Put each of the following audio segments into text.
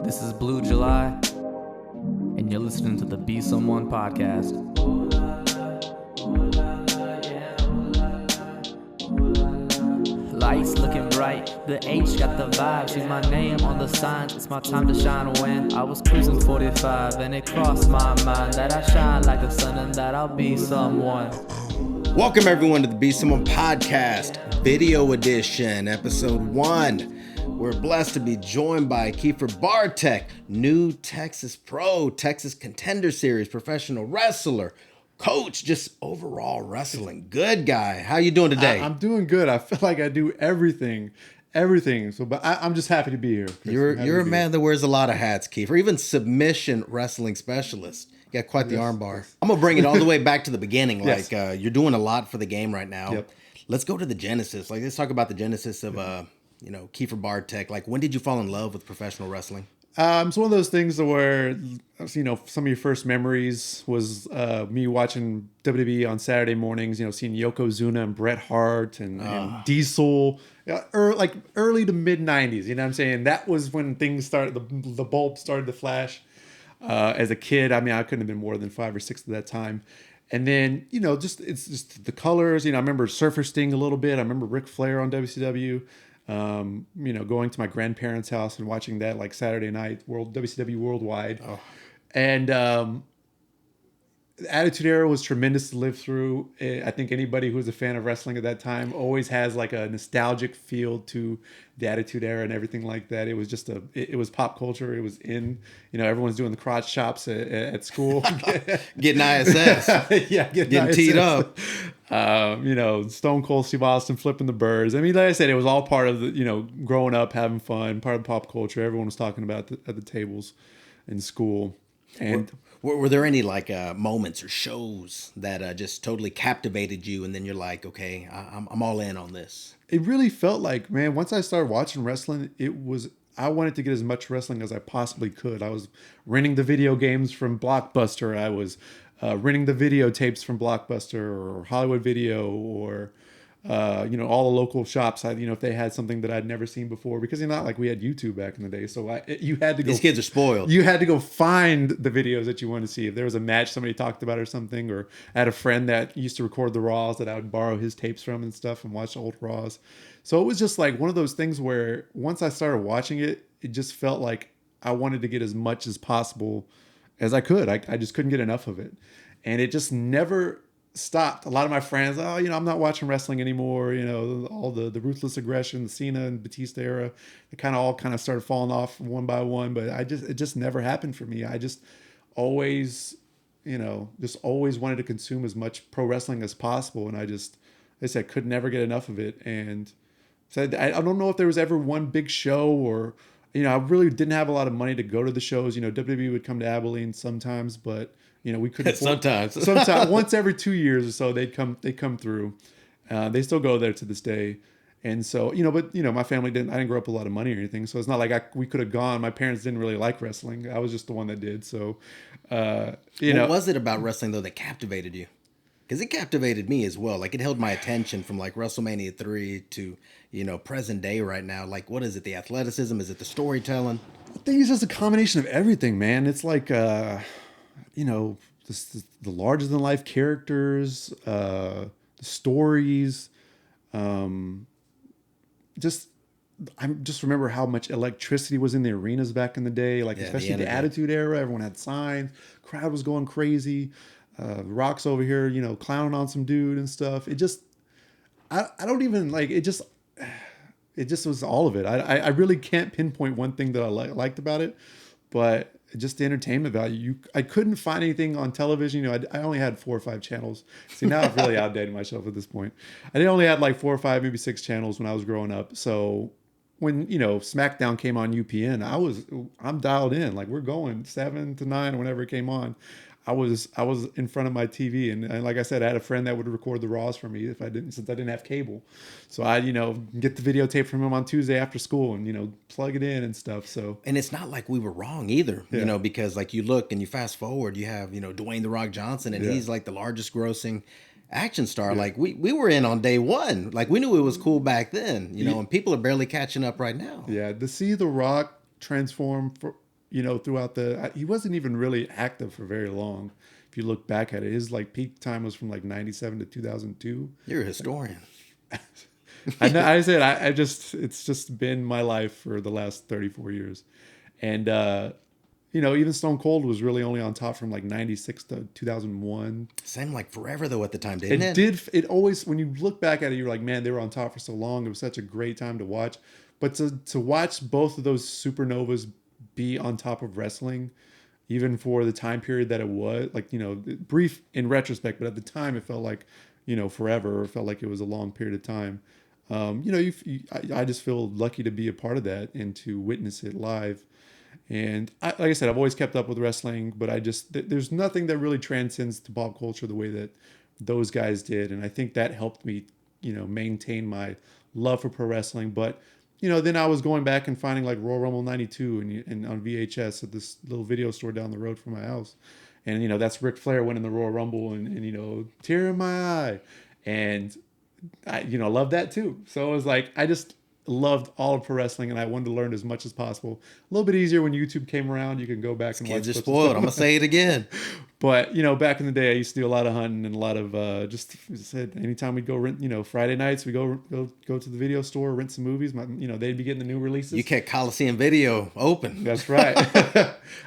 This is Blue July, and you're listening to the Be Someone podcast. Lights looking bright, the H got the vibe. She's my name on the signs, it's my time to shine. When I was cruising 45, and it crossed my mind that I shine like the sun and that I'll be someone. Welcome everyone to the Be Someone podcast, video edition, episode 1. We're blessed to be joined by Kiefer Bartek, new Texas Pro, Texas Contender Series, professional wrestler, coach, just overall wrestling. Good guy. How you doing today? I'm doing good. I feel like I do everything. So, but I'm just happy to be here. You're a man that wears a lot of hats, Kiefer. Even submission wrestling specialist. You got quite the armbar. I'm gonna bring it all the way back to the beginning. Yes. Like you're doing a lot for the game right now. Yep. Let's go to the genesis. Like let's talk about the genesis of Kiefer Bartek. Like when did you fall in love with professional wrestling? It's one of those things where, some of your first memories was me watching WWE on Saturday mornings, seeing Yokozuna and Bret Hart and Diesel, early to mid 90s, you know what I'm saying? That was when things started, the bulb started to flash. As a kid, I couldn't have been more than 5 or 6 at that time. And then, it's just the colors, I remember Surfer Sting a little bit. I remember Ric Flair on WCW. Going to my grandparents' house and watching that like Saturday night, WCW Worldwide. Oh. And the Attitude Era was tremendous to live through. I think anybody who was a fan of wrestling at that time always has like a nostalgic feel to the Attitude Era and everything like that. It was just it was pop culture. It was in, everyone's doing the crotch chops at school. Getting ISS. Yeah, getting teed up. Stone Cold Steve Austin flipping the birds. Like I said, it was all part of the, growing up, having fun, part of pop culture. Everyone was talking about at the tables in school. And were there any moments or shows that just totally captivated you, and then you're like, okay, I'm all in on this? It really felt like, man, once I started watching wrestling, I wanted to get as much wrestling as I possibly could. I was renting the video games from Blockbuster. I was renting the videotapes from Blockbuster or Hollywood Video or all the local shops. If they had something that I'd never seen before, because not like we had YouTube back in the day, so you had to go. These kids are spoiled. You had to go find the videos that you wanted to see. If there was a match somebody talked about or something, or I had a friend that used to record the Raws that I would borrow his tapes from and stuff and watch old Raws. So it was just like one of those things where once I started watching it, it just felt like I wanted to get as much as possible as I could. I just couldn't get enough of it, and it just never stopped. A lot of my friends, I'm not watching wrestling anymore. All the ruthless aggression, the Cena and Batista era, it all started falling off one by one. But it just never happened for me. I just always, always wanted to consume as much pro wrestling as possible, and I said, could never get enough of it. And so I don't know if there was ever one big show or, I really didn't have a lot of money to go to the shows. WWE would come to Abilene sometimes, but we couldn't sometimes once every 2 years or so they'd come through. They still go there to this day. And so, but my family I didn't grow up with a lot of money or anything. So it's not like we could have gone. My parents didn't really like wrestling. I was just the one that did. So, What was it about wrestling though that captivated you? Because it captivated me as well. Like it held my attention from like WrestleMania 3 to, present day right now. Like, what is it? The athleticism? Is it the storytelling? I think it's just a combination of everything, man. It's like, the larger than life characters, the stories, I just remember how much electricity was in the arenas back in the day, especially the Attitude Era. Everyone had signs, crowd was going crazy. Rock's over here, clowning on some dude and stuff. It just, I don't even it just was all of it. I really can't pinpoint one thing that I liked about it, but just the entertainment value. I couldn't find anything on television. I only had 4 or 5 channels. See, now I've really outdated myself at this point. I only had 4 or 5, maybe 6 channels when I was growing up. So when, SmackDown came on UPN, I'm dialed in. We're going 7 to 9 or whenever it came on. I was in front of my TV, and like I said, I had a friend that would record the Raws for me since I didn't have cable. So I get the videotape from him on Tuesday after school and plug it in and stuff. So, and it's not like we were wrong either, because you look and you fast forward, you have Dwayne "The Rock" Johnson, and he's the largest grossing action star. Yeah. We were in on day one. We knew it was cool back then, and people are barely catching up right now. Yeah, to see The Rock transform throughout he wasn't even really active for very long. If you look back at it, his like peak time was from like 97 to 2002. You're a historian. I know, I said, I just, it's just been my life for the last 34 years. And, even Stone Cold was really only on top from like 96 to 2001. Seemed like forever though at the time, didn't it? It always, when you look back at it, you're like, man, they were on top for so long. It was such a great time to watch. But to watch both of those supernovas be on top of wrestling, even for the time period that it was, like, brief in retrospect, but at the time it felt like, forever, or felt like it was a long period of time. I just feel lucky to be a part of that and to witness it live. And like I said, I've always kept up with wrestling, but there's nothing that really transcends to pop culture the way that those guys did. And I think that helped me, maintain my love for pro wrestling. But, then I was going back and finding like Royal Rumble 92 and on VHS at this little video store down the road from my house. And, that's Ric Flair winning the Royal Rumble and tear in my eye. And I, love that too. So it was like, I just loved all of pro wrestling, and I wanted to learn as much as possible. A little bit easier when YouTube came around. You can go back and watch. Kids are spoiled. I'm gonna say it again. But back in the day, I used to do a lot of hunting and a lot of just said anytime we'd go rent. Friday nights we go to the video store, rent some movies. They'd be getting the new releases. You kept Coliseum Video open. That's right.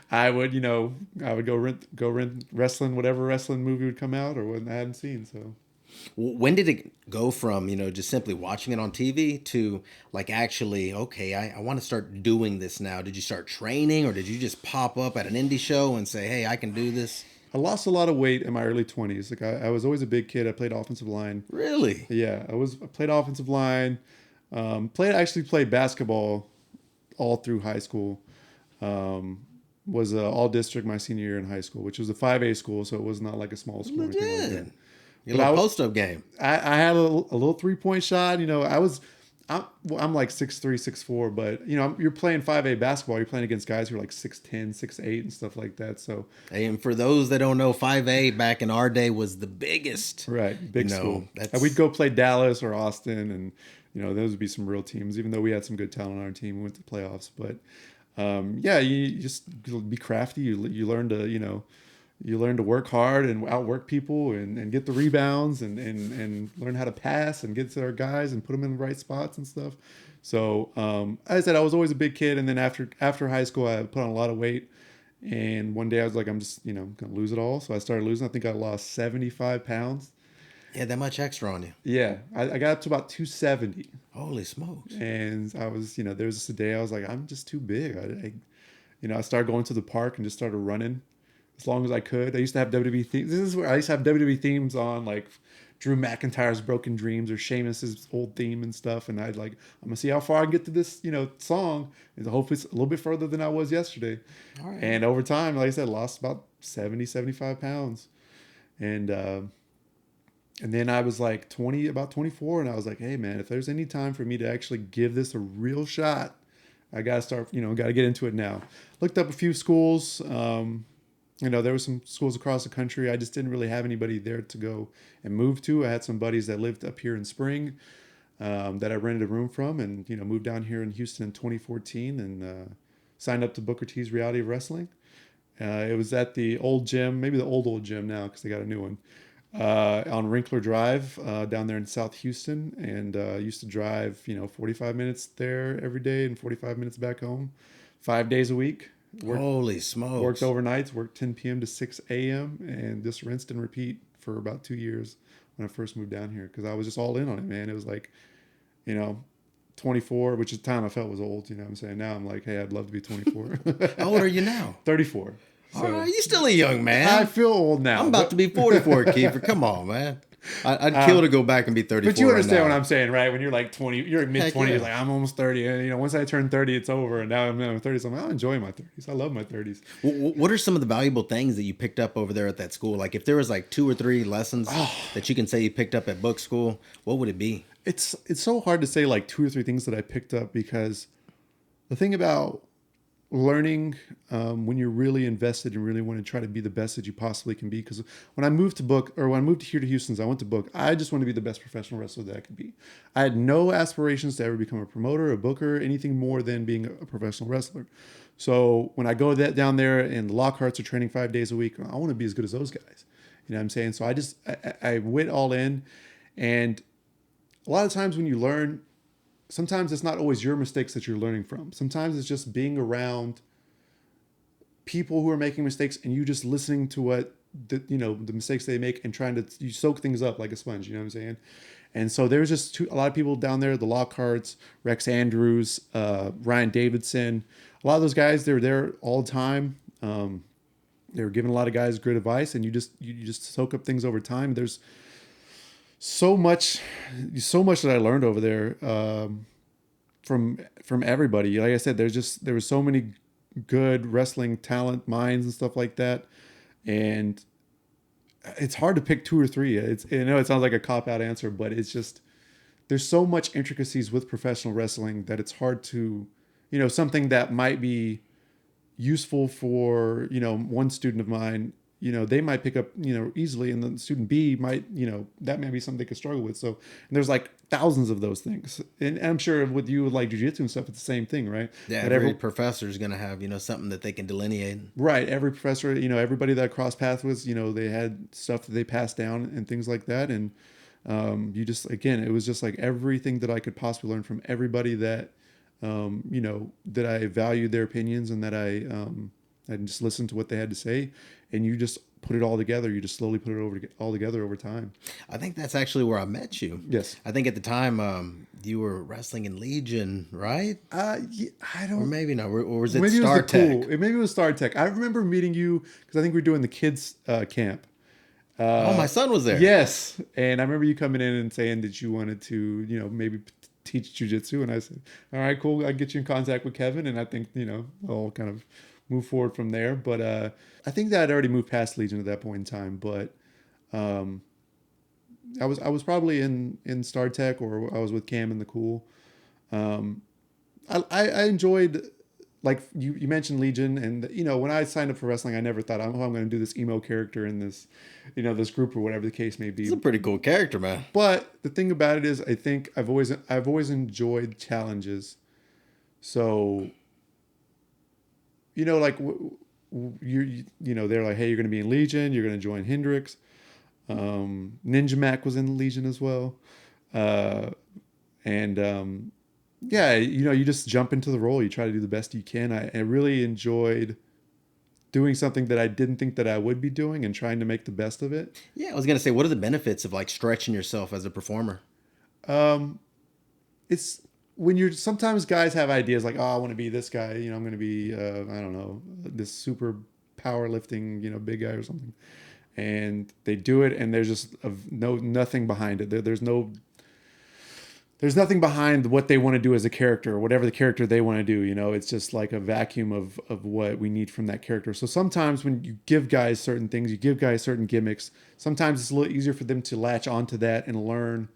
I would go rent wrestling, whatever wrestling movie would come out or what I hadn't seen. So. When did it go from, just simply watching it on TV to like actually, okay, I want to start doing this now? Did you start training, or did you just pop up at an indie show and say, hey, I can do this? I lost a lot of weight in my early 20s. Like I was always a big kid. I played offensive line. Really? Yeah, I played offensive line. Played basketball all through high school. Was all district my senior year in high school, which was a 5A school, so it was not like a small school. Legit. Or anything like that. Your little post-up game. I had a little 3-point shot. I'm like 6'3", 6'4", but you're playing 5A basketball. You're playing against guys who are like 6'10", 6'8", and stuff like that. So, and for those that don't know, 5A back in our day was the biggest. Right, big school. And we'd go play Dallas or Austin, and those would be some real teams. Even though we had some good talent on our team, we went to playoffs. But you just be crafty. You learn to You learn to work hard and outwork people and get the rebounds and learn how to pass and get to our guys and put them in the right spots and stuff. So as I said, I was always a big kid. And then after high school, I put on a lot of weight. And one day I was like, I'm just, going to lose it all. So I started losing. I think I lost 75 pounds. Yeah, that much extra on you. Yeah. I got up to about 270. Holy smokes. And I was, there was just a day I was like, I'm just too big. I started going to the park and just started running as long as I could. I used to have WWE themes. This is where I used to have WWE themes on, like Drew McIntyre's Broken Dreams or Sheamus's old theme and stuff. And I'm gonna see how far I can get to this, song. And hopefully it's a little bit further than I was yesterday. All right. And over time, like I said, lost about 70, 75 pounds. And then I was like about 24, and I was like, hey man, if there's any time for me to actually give this a real shot, I gotta start, gotta get into it now. Looked up a few schools. There were some schools across the country. I just didn't really have anybody there to go and move to. I had some buddies that lived up here in Spring that I rented a room from, and moved down here in Houston in 2014 and signed up to Booker T's Reality of Wrestling. It was at the old gym, maybe the old gym now because they got a new one, on Wrinkler Drive down there in South Houston, and used to drive 45 minutes there every day and 45 minutes back home, 5 days a week. Holy smokes. Worked overnights, worked 10 p.m. to 6 a.m. and just rinsed and repeat for about 2 years when I first moved down here, because I was just all in on it, man. It was like, 24, which is the time I felt was old, what I'm saying? Now I'm like, hey, I'd love to be 24. How old are you now? 34. So, all right, you're still a young man. I feel old now. I'm about to be 44, Kiefer. Come on, man. I'd kill to go back and be 34. But you understand right what I'm saying, right? When you're like 20, you're mid 20s, like I'm almost 30. And once I turn 30, it's over. And now I'm in my 30s. I'm like, I'm enjoying my 30s. I love my 30s. What are some of the valuable things that you picked up over there at that school? Like if there was like 2 or 3 lessons that you can say you picked up at book school, what would it be? It's so hard to say like 2 or 3 things that I picked up, because the thing about learning when you're really invested and really want to try to be the best that you possibly can be. Because when I moved here to Houston, I went to book. I just wanted to be the best professional wrestler that I could be. I had no aspirations to ever become a promoter, a booker, anything more than being a professional wrestler. So when I go down there and the Lockharts are training 5 days a week, I want to be as good as those guys. You know what I'm saying? So I went all in, and a lot of times when you learn, sometimes it's not always your mistakes that you're learning from. Sometimes it's just being around people who are making mistakes and you just listening to what the mistakes they make and trying to you soak things up like a sponge. You know what I'm saying? And so there's just a lot of people down there, the Lockharts, Rex Andrews, Ryan Davidson. A lot of those guys, they're there all the time. They were giving a lot of guys good advice, and you just soak up things over time. There's so much that I learned over there from everybody. Like I said, there was so many good wrestling talent minds and stuff like that, and it's hard to pick two or three. I know it sounds like a cop out answer, but it's just there's so much intricacies with professional wrestling that it's hard to, something that might be useful for one student of mine, they might pick up easily, and the student B might, that may be something they could struggle with. So and there's like thousands of those things, and I'm sure with you with like jiu-jitsu and stuff, it's the same thing, right? Yeah, every professor is going to have something that they can delineate. Right, every professor, everybody that I crossed paths with, they had stuff that they passed down and things like that, and it was just like everything that I could possibly learn from everybody that that I valued their opinions, and that I just listened to what they had to say, and you just put it all together. You just slowly put it all together over time. I think that's actually where I met you. Yes. I think at the time you were wrestling in Legion, right? Yeah, I don't. Or maybe not. Or was it maybe Star it was Tech? Maybe it was Star Tech. I remember meeting you because I think we were doing the kids camp. My son was there. Yes, and I remember you coming in and saying that you wanted to, maybe teach jiu-jitsu, and I said, all right, cool, I'll get you in contact with Kevin, and I think I'll kind of move forward from there. But I think that I'd already moved past Legion at that point in time, but I was probably in Star Tech, or I was with Cam in the Cool. I enjoyed, like you mentioned Legion, and when I signed up for wrestling, I never thought I'm going to do this emo character in this this group or whatever the case may be. He's a pretty cool character, man. But the thing about it is, I think I've always enjoyed challenges. So like they're like, hey, you're going to be in Legion, you're going to join Hendrix. Ninja Mac was in Legion as well, and yeah, you just jump into the role. You try to do the best you can. I really enjoyed doing something that I didn't think that I would be doing and trying to make the best of it. Yeah, I was going to say, what are the benefits of like stretching yourself as a performer? It's when sometimes guys have ideas like, oh, I want to be this guy. I'm going to be, I don't know, this super powerlifting, big guy or something. And they do it, and there's just nothing behind it. There's nothing behind what they want to do as a character, or whatever the character they want to do. It's just like a vacuum of what we need from that character. So sometimes when you give guys certain things, you give guys certain gimmicks, sometimes it's a little easier for them to latch onto that and learn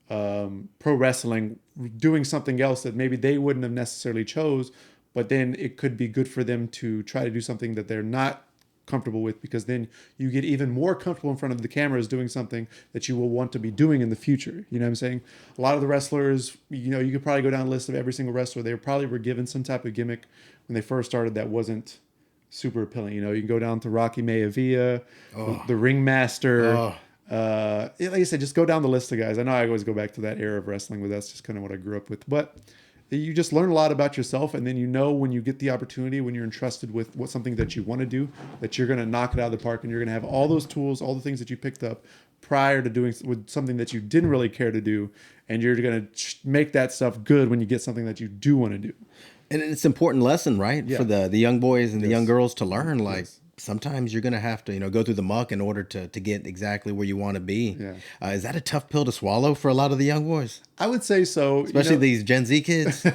pro wrestling, doing something else that maybe they wouldn't have necessarily chose, but then it could be good for them to try to do something that they're not comfortable with, because then you get even more comfortable in front of the cameras doing something that you will want to be doing in the future. You know what I'm saying? A lot of the wrestlers, you could probably go down a list of every single wrestler. They probably were given some type of gimmick when they first started that wasn't super appealing. You can go down to Rocky Maivia, the Ringmaster. Like I said, just go down the list of guys. I know I always go back to that era of wrestling, but that's just kind of what I grew up with. But you just learn a lot about yourself, and then when you get the opportunity, when you're entrusted with something that you want to do, that you're going to knock it out of the park, and you're going to have all those tools, all the things that you picked up prior to doing with something that you didn't really care to do, and you're going to make that stuff good when you get something that you do want to do. And it's an important lesson, right? Yeah. For the young boys and the young girls to learn, like, sometimes you're going to have to, go through the muck in order to get exactly where you want to be. Yeah. Is that a tough pill to swallow for a lot of the young boys? I would say so. Especially these Gen Z kids.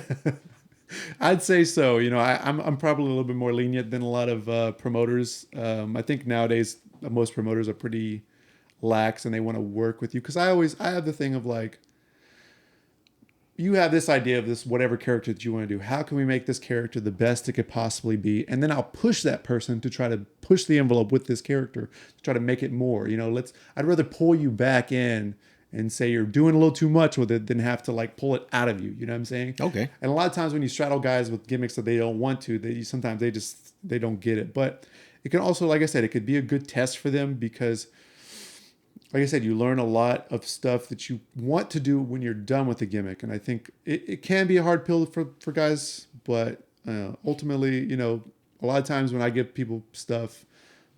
I'd say so. I'm probably a little bit more lenient than a lot of promoters. I think nowadays most promoters are pretty lax, and they want to work with you. Because I have the thing of like, you have this idea of this whatever character that you want to do. How can we make this character the best it could possibly be? And then I'll push that person to try to push the envelope with this character to try to make it more. I'd rather pull you back in and say you're doing a little too much with it, then have to like pull it out of you. You know what I'm saying? Okay. And a lot of times when you straddle guys with gimmicks that they don't want to, sometimes they don't get it. But it can also, like I said, it could be a good test for them because, like I said, you learn a lot of stuff that you want to do when you're done with the gimmick. And I think it can be a hard pill for guys, but ultimately, you know, a lot of times when I give people stuff,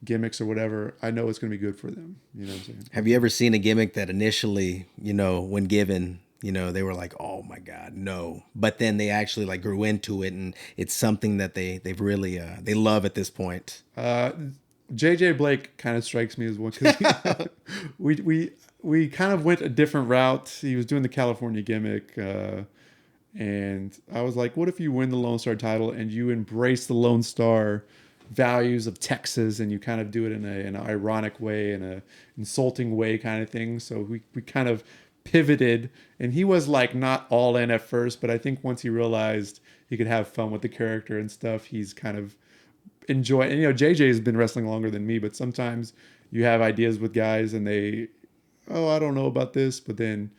gimmicks or whatever, I know it's going to be good for them. You know what I'm saying? Have you ever seen a gimmick that initially, you know, when given, you know, they were like, oh my God, no. But then they actually like grew into it and it's something that they've really, they love at this point. JJ Blake kind of strikes me as one because we kind of went a different route. He was doing the California gimmick, and I was like, "What if you win the Lone Star title and you embrace the Lone Star values of Texas and you kind of do it in an ironic way, in a insulting way, kind of thing?" So we kind of pivoted, and he was like not all in at first, but I think once he realized he could have fun with the character and stuff, he's kind of enjoy. And you know, JJ has been wrestling longer than me, but sometimes you have ideas with guys and I don't know about this, but then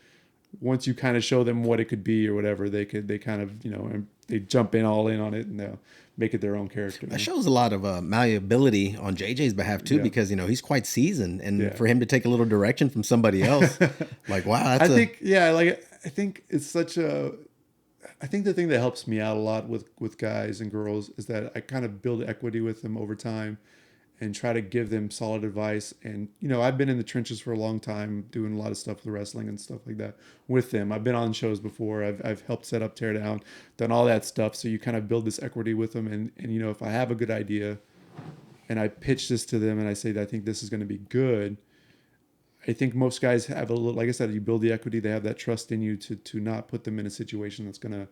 once you kind of show them what it could be or whatever, they kind of, you know, they jump in all in on it and they'll make it their own character. That shows a lot of malleability on JJ's behalf too, because, you know, he's quite seasoned, and for him to take a little direction from somebody else, like, wow, I think it's such a, I think the thing that helps me out a lot with guys and girls is that I kind of build equity with them over time and try to give them solid advice. And, you know, I've been in the trenches for a long time doing a lot of stuff with wrestling and stuff like that with them. I've been on shows before. I've helped set up, tear down, done all that stuff. So you kind of build this equity with them. And you know, if I have a good idea and I pitch this to them and I say that I think this is going to be good, I think most guys have a little, like I said, you build the equity. They have that trust in you to not put them in a situation that's going to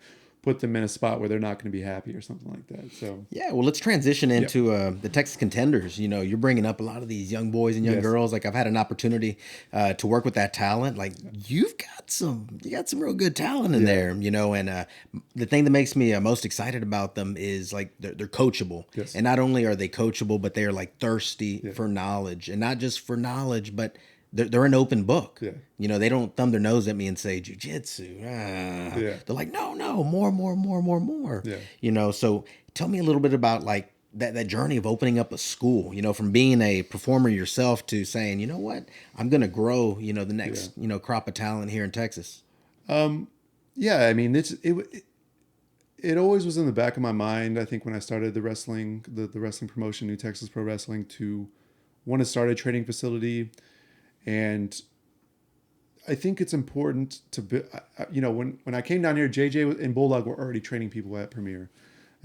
put them in a spot where they're not going to be happy or something like that. So yeah, well, let's transition into the Texas Contenders. You know, you're bringing up a lot of these young boys and young girls. Like, I've had an opportunity to work with that talent. Like, you got some real good talent in there. You know, and the thing that makes me most excited about them is like they're coachable. Yes. And not only are they coachable, but they are like thirsty for knowledge, and not just for knowledge, but they're an open book. Yeah. You know, they don't thumb their nose at me and say jiu-jitsu. They're like, no, more. Yeah. You know, so tell me a little bit about like that journey of opening up a school, you know, from being a performer yourself to saying, you know what, I'm going to grow, you know, the next, you know, crop of talent here in Texas. Yeah, I mean, it always was in the back of my mind. I think when I started the wrestling promotion, New Texas Pro Wrestling, to want to start a training facility. And I think it's important to be, you know, when I came down here, JJ and Bulldog were already training people at Premier.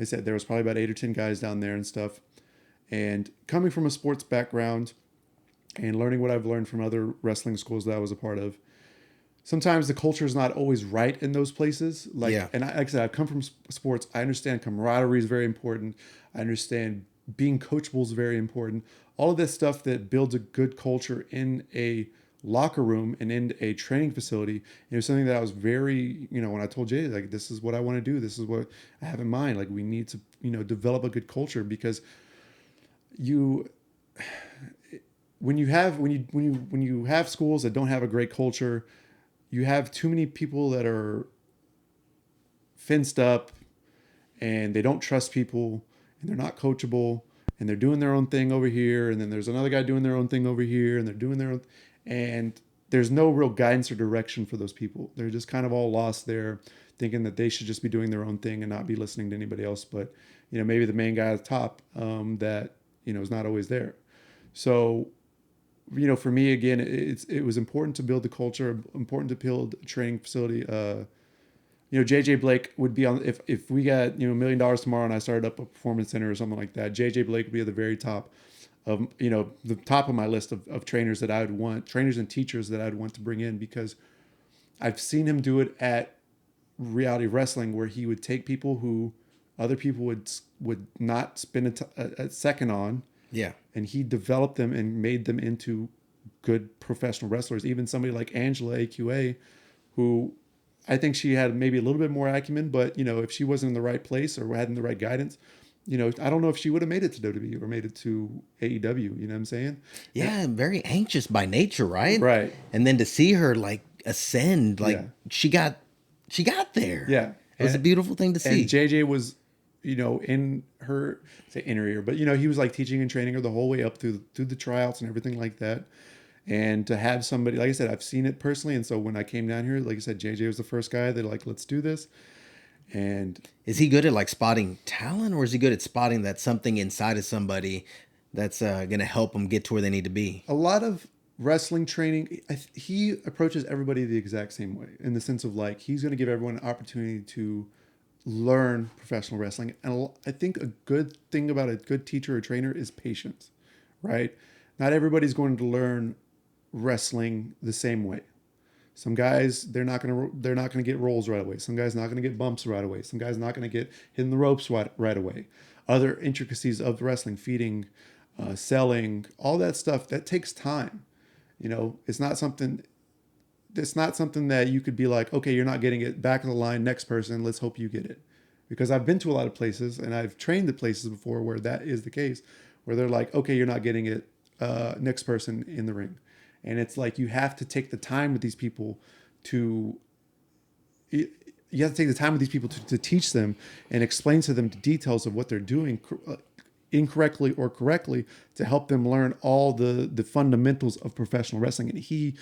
I said there was probably about 8 or 10 guys down there and stuff. And coming from a sports background and learning what I've learned from other wrestling schools that I was a part of, sometimes the culture is not always right in those places. Like I said, I've come from sports. I understand camaraderie is very important. I understand being coachable is very important. All of this stuff that builds a good culture in a locker room and in a training facility. It was something that I was very, you know, when I told Jay, like, this is what I want to do. This is what I have in mind. Like, we need to, you know, develop a good culture, because when you have schools that don't have a great culture, you have too many people that are fenced up and they don't trust people and they're not coachable and they're doing their own thing over here. And then there's another guy doing their own thing over here and they're doing their own, and there's no real guidance or direction for those people. They're just kind of all lost there, thinking that they should just be doing their own thing and not be listening to anybody else. But, you know, maybe the main guy at the top that, you know, is not always there. So, you know, for me, again, it was important to build the culture, important to build a training facility. You know, JJ Blake would be on, if we got, you know, $1 million tomorrow and I started up a performance center or something like that, JJ Blake would be at the very top of, you know, the top of my list of trainers that I would want, trainers and teachers that I'd want to bring in, because I've seen him do it at Reality Wrestling, where he would take people who other people would not spend a second on. Yeah. And he developed them and made them into good professional wrestlers. Even somebody like Angela AQA, who I think she had maybe a little bit more acumen, but, you know, if she wasn't in the right place or hadn't the right guidance, you know, I don't know if she would have made it to WWE or made it to AEW. You know what I'm saying? Yeah, and very anxious by nature, right? Right. And then to see her like ascend. Like Yeah. she got there. Yeah. It was a beautiful thing to see. And JJ was, in her, say inner ear, but he was like teaching and training her the whole way up through the tryouts and everything like that. And to have somebody, like I said, I've seen it personally. And so when I came down here, like I said, JJ was the first guy that like, let's do this. And is he good at like spotting talent, or is he good at spotting that something inside of somebody that's going to help them get to where they need to be? a lot of wrestling training, he approaches everybody the exact same way, in the sense of like, he's going to give everyone an opportunity to learn professional wrestling. And I think a good thing about a good teacher or trainer is patience, right? Not everybody's going to learn wrestling the same way. Some guys, they're not gonna get rolls right away. Some guys not gonna get bumps right away. Some guys not gonna get hitting the ropes right away. Other intricacies of wrestling, feeding, selling, all that stuff, that takes time. It's not something that you could be like, okay, you're not getting it, back of the line, next person, let's hope you get it. Because I've been to a lot of places and I've trained at places before where that is the case, where they're like, okay, you're not getting it, next person in the ring. And it's like, you have to take the time with these people to teach them and explain to them the details of what they're doing incorrectly or correctly, to help them learn all the fundamentals of professional wrestling. And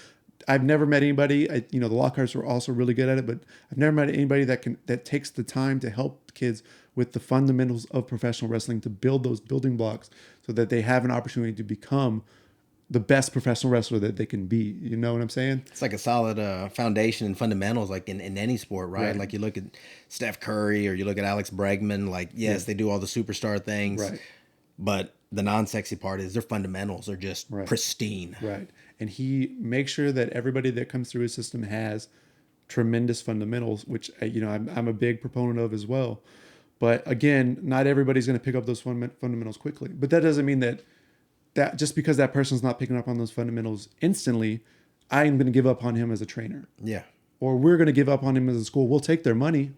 I've never met anybody, the Lockharts are also really good at it, but I've never met anybody that takes the time to help kids with the fundamentals of professional wrestling, to build those building blocks so that they have an opportunity to become the best professional wrestler that they can be. You know what I'm saying? It's like a solid foundation and fundamentals, like in any sport, right? Like you look at Steph Curry or you look at Alex Bregman, like, yes, they do all the superstar things, Right. But the non-sexy part is their fundamentals are just pristine. Right. And he makes sure that everybody that comes through his system has tremendous fundamentals, which, I'm a big proponent of as well. But again, not everybody's going to pick up those fundamentals quickly. But that doesn't mean that just because that person's not picking up on those fundamentals instantly, I'm going to give up on him as a trainer. Yeah. Or we're going to give up on him as a school. We'll take their money,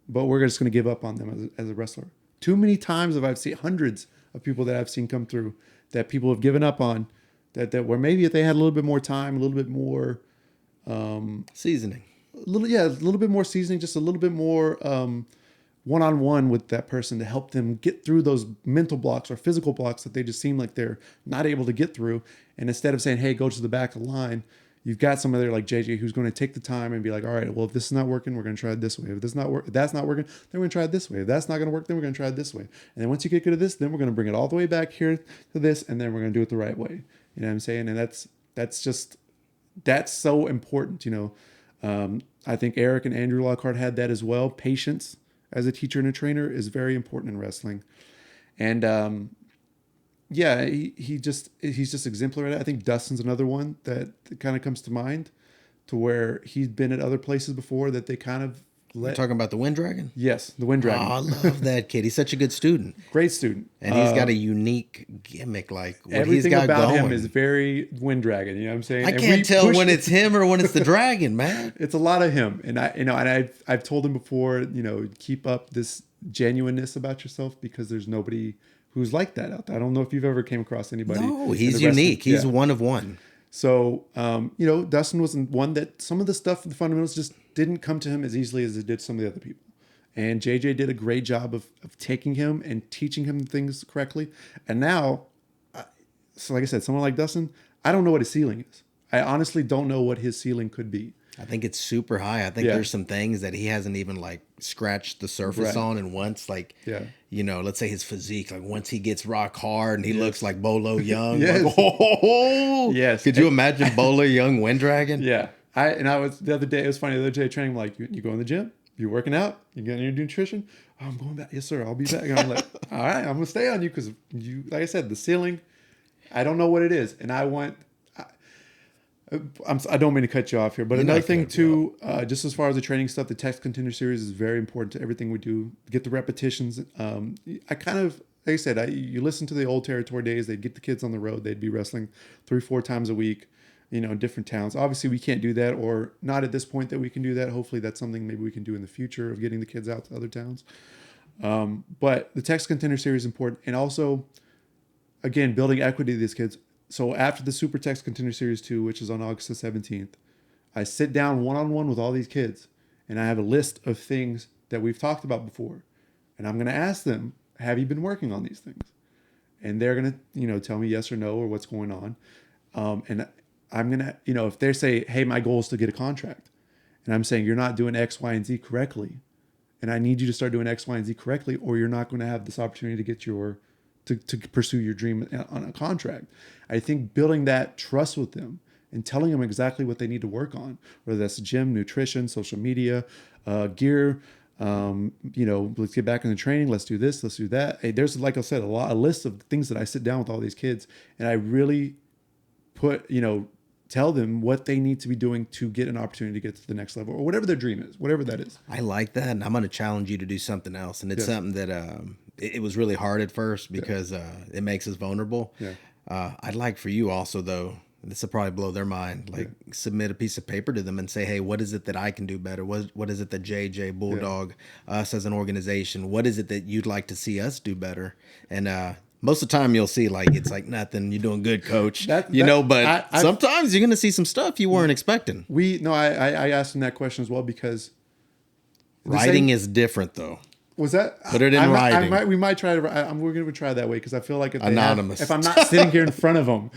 but we're just going to give up on them as a wrestler. Too many times I've seen hundreds of people that I've seen come through that people have given up on, that where maybe if they had a little bit more time, a little bit more seasoning, a little bit more seasoning, just a little bit more one-on-one with that person to help them get through those mental blocks or physical blocks that they just seem like they're not able to get through. And instead of saying, hey, go to the back of the line, you've got somebody there like JJ who's going to take the time and be like, all right, well, if this is not working, we're going to try it this way. If that's not working, then we're going to try it this way. If that's not going to work, then we're going to try it this way. And then once you get good at this, then we're going to bring it all the way back here to this, and then we're going to do it the right way. You know what I'm saying? And that's so important. I think Eric and Andrew Lockhart had that as well. Patience as a teacher and a trainer is very important in wrestling. And he's just exemplary. I think Dustin's another one that kind of comes to mind, to where he's been at other places before that they kind of You're talking about the Wind Dragon? Yes, the Wind Dragon. Oh, I love that kid. He's such a good student. Great student. And he's got a unique gimmick. Like what everything he's got about going. him is very Wind Dragon. You know what I'm saying? I can't tell when it's him or when it's the dragon, man. It's a lot of him. And I've told him before, keep up this genuineness about yourself, because there's nobody who's like that out there. I don't know if you've ever came across anybody. No, he's unique. He's one of one. So, Dustin was one that some of the stuff, the fundamentals just didn't come to him as easily as it did some of the other people. And JJ did a great job of taking him and teaching him things correctly. And now, so like I said, someone like Dustin, I don't know what his ceiling is. I honestly don't know what his ceiling could be. I think it's super high. I think there's some things that he hasn't even like scratched the surface on. And once let's say his physique, like once he gets rock hard and he looks like Bolo Young. Yes. Like, oh, yes. Could you imagine Bolo Young Wind Dragon? Yeah. I was the other day, it was funny, the other day training, I'm like, you go in the gym? You working out? You getting your nutrition? Oh, I'm going back. Yes, sir. I'll be back. And I'm like, all right, I'm going to stay on you, because you, like I said, the ceiling, I don't know what it is. And I don't mean to cut you off here, but another thing too, just as far as the training stuff, the Text Contender Series is very important to everything we do. Get the repetitions. I kind of, like I said, you listen to the old territory days. They'd get the kids on the road. They'd be wrestling 3-4 times a week, in different towns. Obviously, we can't do that, or not at this point that we can do that. Hopefully, that's something maybe we can do in the future, of getting the kids out to other towns. But the Text Contender Series is important, and also, again, building equity to these kids. So after the Super Text Contender Series 2, which is on August the 17th, I sit down one-on-one with all these kids, and I have a list of things that we've talked about before. And I'm going to ask them, have you been working on these things? And they're going to, tell me yes or no or what's going on. And I'm going to, if they say, hey, my goal is to get a contract, and I'm saying you're not doing X, Y, and Z correctly, and I need you to start doing X, Y, and Z correctly, or you're not going to have this opportunity to get to pursue your dream on a contract. I think building that trust with them and telling them exactly what they need to work on, whether that's gym, nutrition, social media, gear, let's get back into training. Let's do this. Let's do that. Hey, there's, like I said, a list of things that I sit down with all these kids, and I really tell them what they need to be doing to get an opportunity to get to the next level or whatever their dream is, whatever that is. I like that. And I'm going to challenge you to do something else. And it's something that it was really hard at first because it makes us vulnerable. Yeah. I'd like for you also, though, this will probably blow their mind, submit a piece of paper to them and say, hey, what is it that I can do better? What is it that JJ, Bulldog, us as an organization, what is it that you'd like to see us do better? And most of the time you'll see it's like nothing. You're doing good, coach. But sometimes you're going to see some stuff you weren't expecting. I asked him that question as well because writing is different though. Was that? Put it in writing. We might try to. We're going to try that way because I feel like anonymous. If I'm not sitting here in front of them,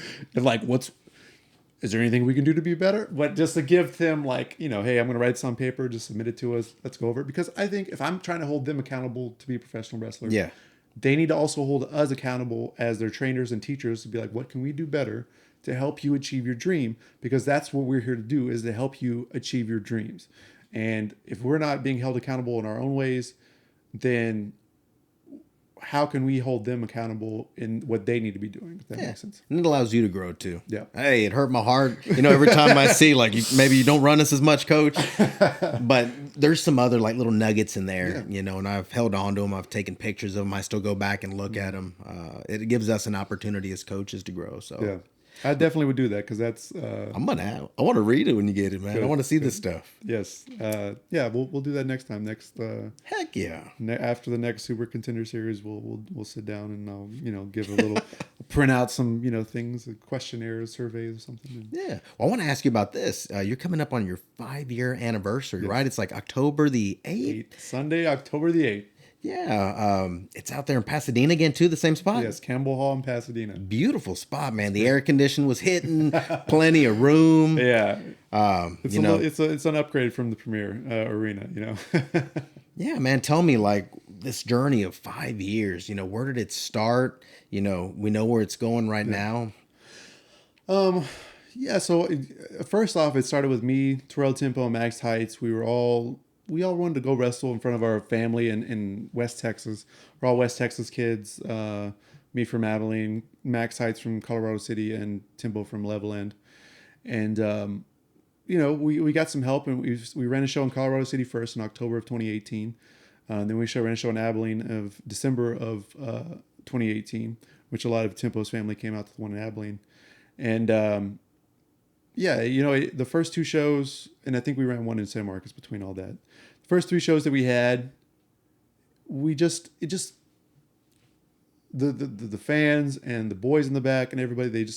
is there anything we can do to be better? But just to give them hey, I'm going to write this on paper, just submit it to us. Let's go over it. Because I think if I'm trying to hold them accountable to be a professional wrestler, they need to also hold us accountable as their trainers and teachers to be like, what can we do better to help you achieve your dream? Because that's what we're here to do, is to help you achieve your dreams. And if we're not being held accountable in our own ways, then how can we hold them accountable in what they need to be doing? If that makes sense. And it allows you to grow too. Yeah. Hey, it hurt my heart. Every time I see maybe you don't run us as much, coach, but there's some other little nuggets in there, and I've held on to them. I've taken pictures of them. I still go back and look at them. It gives us an opportunity as coaches to grow. So yeah. I definitely would do that because that's. I want to read it when you get it, man. Good, I want to see this stuff. Yes. We'll do that next time. Heck yeah. After the next Super Contender Series, we'll sit down and I'll give a little print out some things, questionnaires, surveys, or something. Yeah. Well, I want to ask you about this. You're coming up on your 5-year anniversary, right? It's October the 8th. Sunday, October the 8th. Yeah, it's out there in Pasadena again, too, the same spot? Yes, Campbell Hall in Pasadena. Beautiful spot, man. The air condition was hitting, plenty of room. Yeah. It's an upgrade from the Premier Arena, Yeah, man, tell me, this journey of 5 years, where did it start? We know where it's going right now. So first off, it started with me, Terrell Tempo, and Max Heights. We all wanted to go wrestle in front of our family in West Texas. We're all West Texas kids. Me from Abilene, Max Heights from Colorado City, and Timbo from Levelland. And, we got some help, and we ran a show in Colorado City first in October of 2018. Then we ran a show in Abilene of December of 2018, which a lot of Tempo's family came out to the one in Abilene. And, the first two shows, and I think we ran one in San Marcos between all that. The first three shows that we had, the fans and the boys in the back and everybody,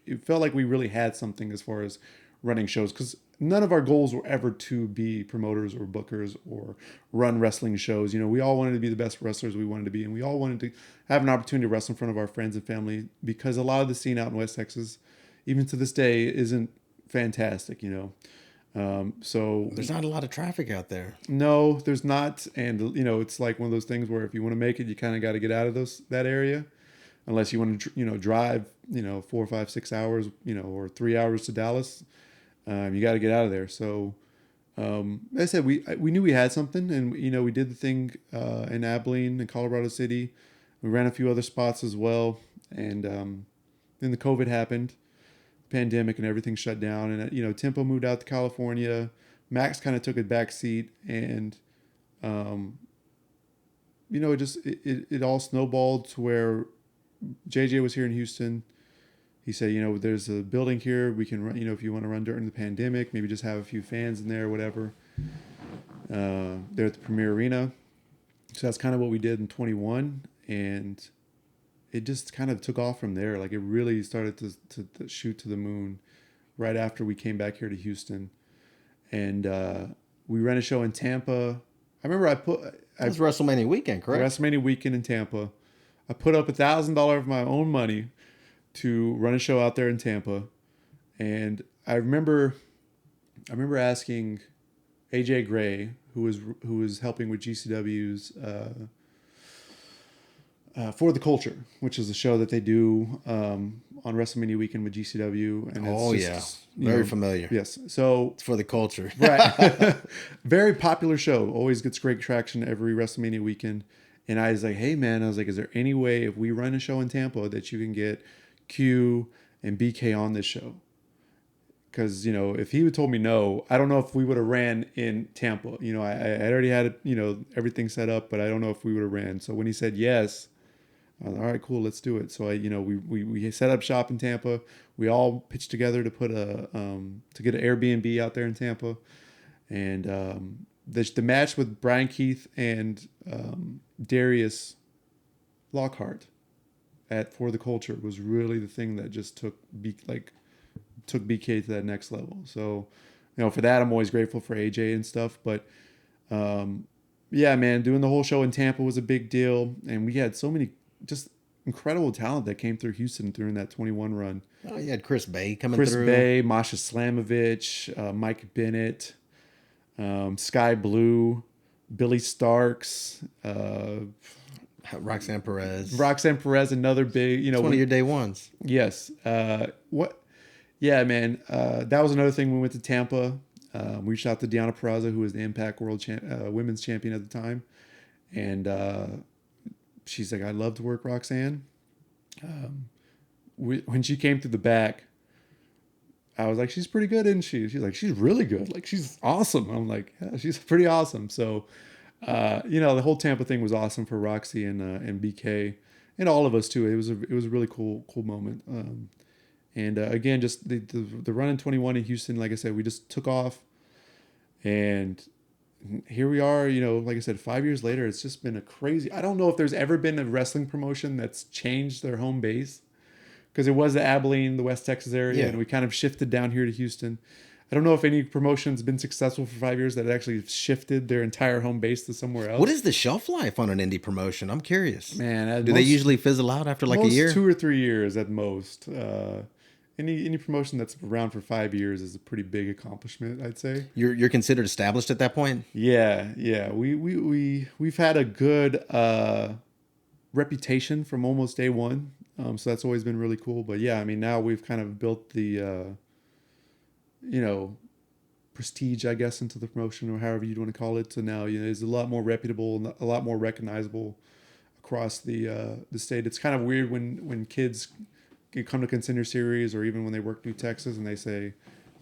it felt like we really had something as far as running shows, because none of our goals were ever to be promoters or bookers or run wrestling shows. We all wanted to be the best wrestlers we wanted to be, and we all wanted to have an opportunity to wrestle in front of our friends and family, because a lot of the scene out in West Texas, even to this day, isn't fantastic, So there's not a lot of traffic out there. No, there's not. And, it's like one of those things where if you want to make it, you kind of got to get out of that area, unless you want to, drive, 4, 5, 6 hours, or 3 hours to Dallas. You got to get out of there. So, like I said, we knew we had something, and, we did the thing in Abilene and Colorado City. We ran a few other spots as well. And then the COVID happened. Pandemic, and everything shut down, and Tempo moved out to California. Max kind of took a back seat, and it all snowballed to where JJ was here in Houston. He said, there's a building here we can run, if you want to run during the pandemic, maybe just have a few fans in there, whatever. There at the Premier Arena. So that's kind of what we did in 21, and it just kind of took off from there. It really started to shoot to the moon right after we came back here to Houston. and we ran a show in Tampa. I remember That was WrestleMania weekend, correct? WrestleMania weekend in Tampa. I put up $1,000 of my own money to run a show out there in Tampa, and I remember asking AJ Gray, who was helping with GCW's For the Culture, which is a show that they do on WrestleMania weekend with GCW, and it's very familiar. Yes, so It's For the Culture, right, very popular show. Always gets great traction every WrestleMania weekend. And I was like, hey man, I was like, is there any way if we run a show in Tampa that you can get Q and BK on this show? Because, if he would told me no, I don't know if we would have ran in Tampa. I already had, everything set up, but I don't know if we would have ran. So when he said yes, I was like, all right, cool, let's do it. So we set up shop in Tampa. We all pitched together to put to get an Airbnb out there in Tampa. And the match with Brian Keith and Darius Lockhart at For the Culture was really the thing that just took BK to that next level. So, for that, I'm always grateful for AJ and stuff. But, yeah, man, doing the whole show in Tampa was a big deal. And we had so many just incredible talent that came through Houston during that 21 run. Oh, you had Chris Bay coming Chris through. Bay, Masha Slamovich, Mike Bennett, Sky Blue, Billy Starks, Roxanne Perez, another big, one of your day ones. Yes. Yeah, man. That was another thing. We went to Tampa. We reached out to Deanna Peraza, who was the Impact World Women's Champion at the time. And she's like, I'd love to work Roxanne. When she came through the back, I was like, she's pretty good, isn't she? She's like, she's really good. Like, she's awesome. I'm like, yeah, she's pretty awesome. So, the whole Tampa thing was awesome for Roxy and BK and all of us too. It was a really cool moment. And again, just the run in 21 in Houston, like I said, we just took off, and here we are. Like I said, 5 years later, it's just been a crazy. I don't know if there's ever been a wrestling promotion that's changed their home base, because it was the Abilene, the West Texas area, and we kind of shifted down here to Houston. I don't know if any promotion's been successful for 5 years that actually shifted their entire home base to somewhere else. What is the shelf life on an indie promotion? I'm curious. Man, do they usually fizzle out after like a year? 2 or 3 years at most. Any promotion that's around for 5 years is a pretty big accomplishment, I'd say. You're considered established at that point? Yeah. We've had a good reputation from almost day one. So that's always been really cool. But yeah, I mean, now we've kind of built the prestige, I guess, into the promotion, or however you'd want to call it. So now, it's a lot more reputable and a lot more recognizable across the state. It's kind of weird when kids come to Contender Series, or even when they work New Texas, and they say,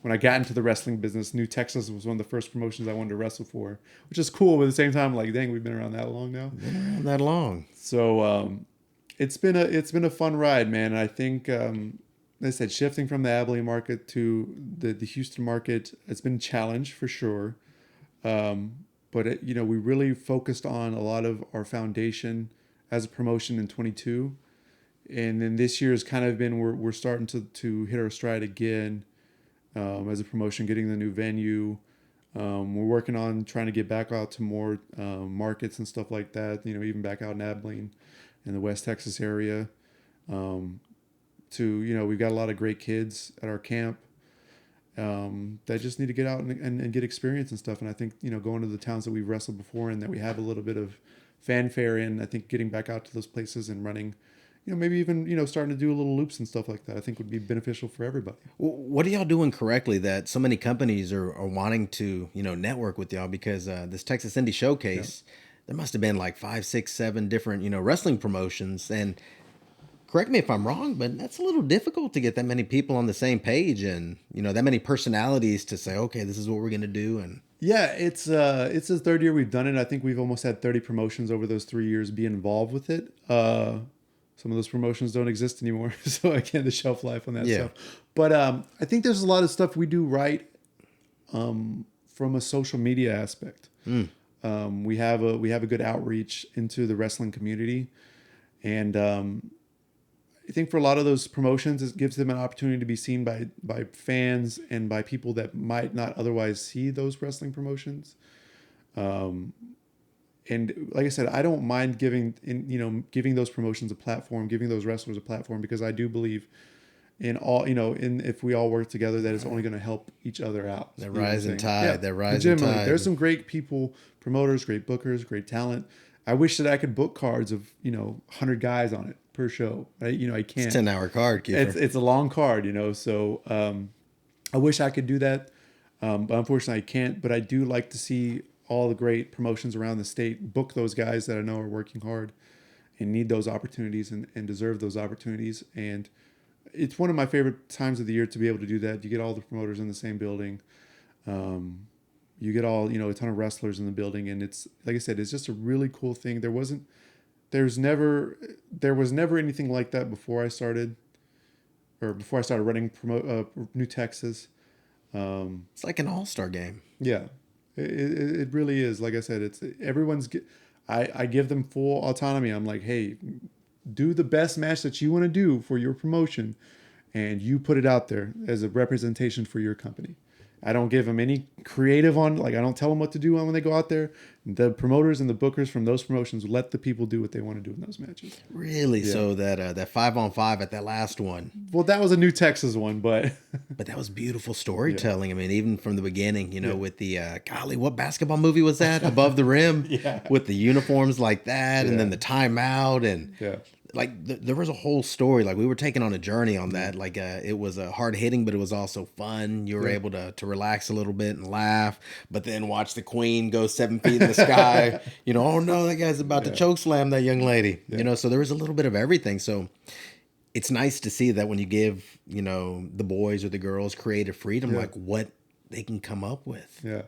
when I got into the wrestling business, New Texas was one of the first promotions I wanted to wrestle for, which is cool. But at the same time, like, dang, we've been around that long now. Been around that long. So it's been a fun ride, man. And I think, like I said, shifting from the Abilene market to the Houston market, it's been a challenge for sure. But we really focused on a lot of our foundation as a promotion in 22. And then this year has kind of been, we're starting to hit our stride again as a promotion, getting the new venue. We're working on trying to get back out to more markets and stuff like that, even back out in Abilene in the West Texas area. We've got a lot of great kids at our camp that just need to get out and get experience and stuff. And I think, going to the towns that we've wrestled before and that we have a little bit of fanfare in, I think getting back out to those places and running, maybe even, starting to do a little loops and stuff like that, I think would be beneficial for everybody. What are y'all doing correctly that so many companies are wanting to, network with y'all? Because this Texas Indie Showcase, there must have been like 5, 6, 7 different, wrestling promotions. And correct me if I'm wrong, but that's a little difficult to get that many people on the same page and, that many personalities to say, okay, this is what we're going to do. And yeah, it's the third year we've done it. I think we've almost had 30 promotions over those 3 years be involved with it. Some of those promotions don't exist anymore. So again, the shelf life on that stuff. But I think there's a lot of stuff we do right from a social media aspect. We have a good outreach into the wrestling community. And think for a lot of those promotions, it gives them an opportunity to be seen by fans and by people that might not otherwise see those wrestling promotions. And like I said, I don't mind giving those promotions a platform, giving those wrestlers a platform, because I do believe in all, in if we all work together, that it's only going to help each other out. That You know what I'm rising saying? tide. Yeah, That rising legitimately, tide. there's some great people, promoters, great bookers, great talent. I wish that I could book cards of 100 guys on it per show. I can't. It's a 10-hour card, Kiefer. It's a long card, so I wish I could do that, but unfortunately I can't. But I do like to see all the great promotions around the state book those guys that I know are working hard and need those opportunities and deserve those opportunities. And it's one of my favorite times of the year to be able to do that. You get all the promoters in the same building. You get all, a ton of wrestlers in the building. And it's, like I said, it's just a really cool thing. There was never anything like that before I started running New Texas. It's like an all-star game. Yeah, it really is. Like I said, I give them full autonomy. I'm like, hey, do the best match that you want to do for your promotion, and you put it out there as a representation for your company. I don't give them any creative I don't tell them what to do when they go out there. The promoters and the bookers from those promotions let the people do what they want to do in those matches. Really? Yeah. So that 5-on-5 at that last one. Well, that was a New Texas one, but But that was beautiful storytelling. I mean, even from the beginning, with the golly, what basketball movie was that? Above the Rim. Yeah. With the uniforms like that, and then the timeout, and yeah. there was a whole story. Like, we were taken on a journey on that. Like, it was hard hitting, but it was also fun. You were able to relax a little bit and laugh, but then watch the Queen go 7 feet in the sky. Oh no, that guy's about to choke slam that young lady. Yeah. So there was a little bit of everything. So it's nice to see that when you give, the boys or the girls creative freedom, like what they can come up with. Yeah.